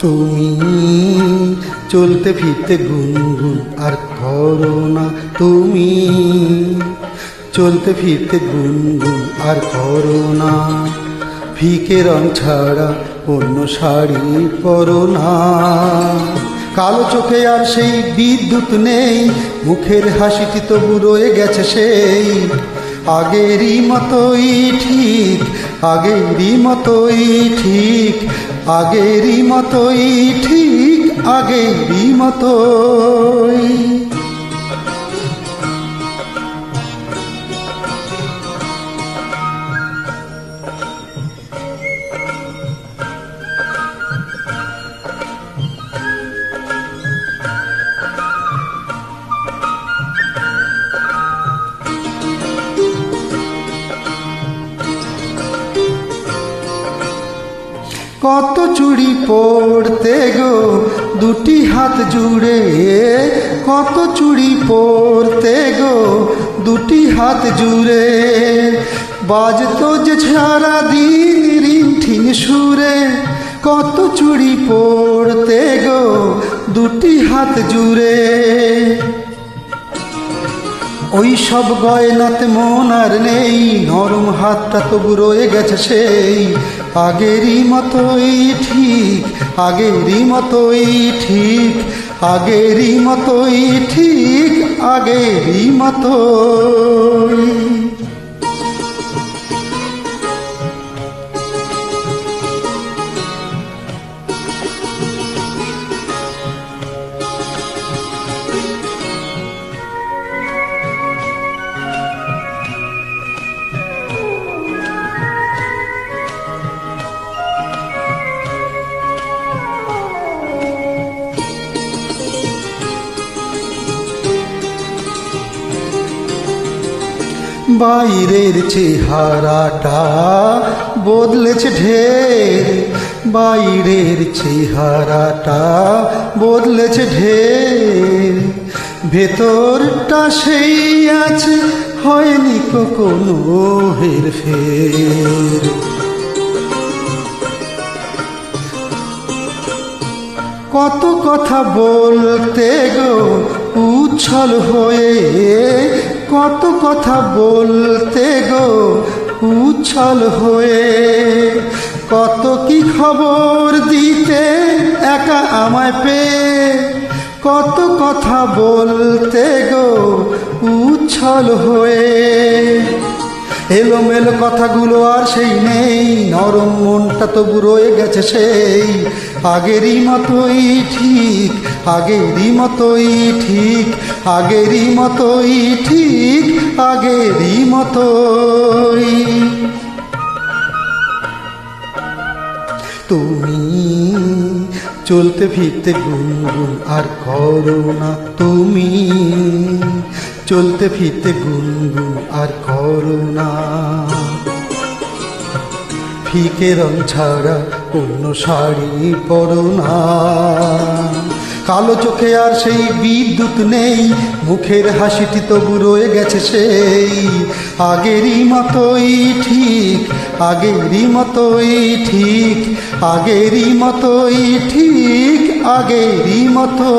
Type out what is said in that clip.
তুমি চলতে ফিরতে গুনগুন আর করো না, তুমি চলতে ফিরতে গুনগুন আর করো না, ফিকে রং ছাড়া অন্য শাড়ি পরো না। কালো চোখে আর সেই বিদ্যুৎ নেই, মুখের হাসিটি তবু রয়ে গেছে সেই আগেরই মতোই ঠিক, আগেরই মতোই ঠিক, আগেরই মতোই ঠিক, আগেরই মতোই। কত চুড়ি পড়তে গো দুটি হাত জুড়ে, কত চুড়ি পড়তে গো দুটি হাত জুড়ে, বাজতো যে সারা দিন রিনঠিন সুরে, কত চুড়ি পড়তে গো দুটি হাত জুড়ে। ওই সব গয়নাতে মন আর নেই, নরম হাতটা তবু রয়ে গেছে সেই আগেরই মতোই ঠিক, আগেরই মতোই ঠিক, আগেরই মতোই ঠিক, আগেরই মতোই। বাইরের চেহারাটা বদলেছে ঢের, বাইরের চেহারাটা বদলেছে ঢের, ভেতরটা সেই আছে, হয়নি কোনো হেরফের। কত কথা বলতে গো উচ্ছল হয়ে, কত কথা বলতে গো উচ্ছল হয়ে, কত কি খবর দিতে একা আমায় পেয়ে, কত কথা বলতে গো উচ্ছল হয়ে। এলোমেলো কথাগুলো আর সেই নেই, নরম মনটা তবু রয়ে গেছে সেই আগেরই মতোই ঠিক, আগেরই মতোই ঠিক, আগেরই মতোই ঠিক, আগেরই মতোই। তুমি চলতে ফিরতে গুনগুন আর করো না, তুমি চলতে ফিরতে গুনগুন আর করো না, ফিকে রং ছাড়া অন্য শাড়ি পরো না। কালো চোখে আর সেই বিদ্যুৎ নেই, মুখের হাসিটি তবু রয়ে গেছে সেই আগেরই মতোই ঠিক, আগেরই মতোই ঠিক, আগেরই মতোই ঠিক, আগেরই মতো।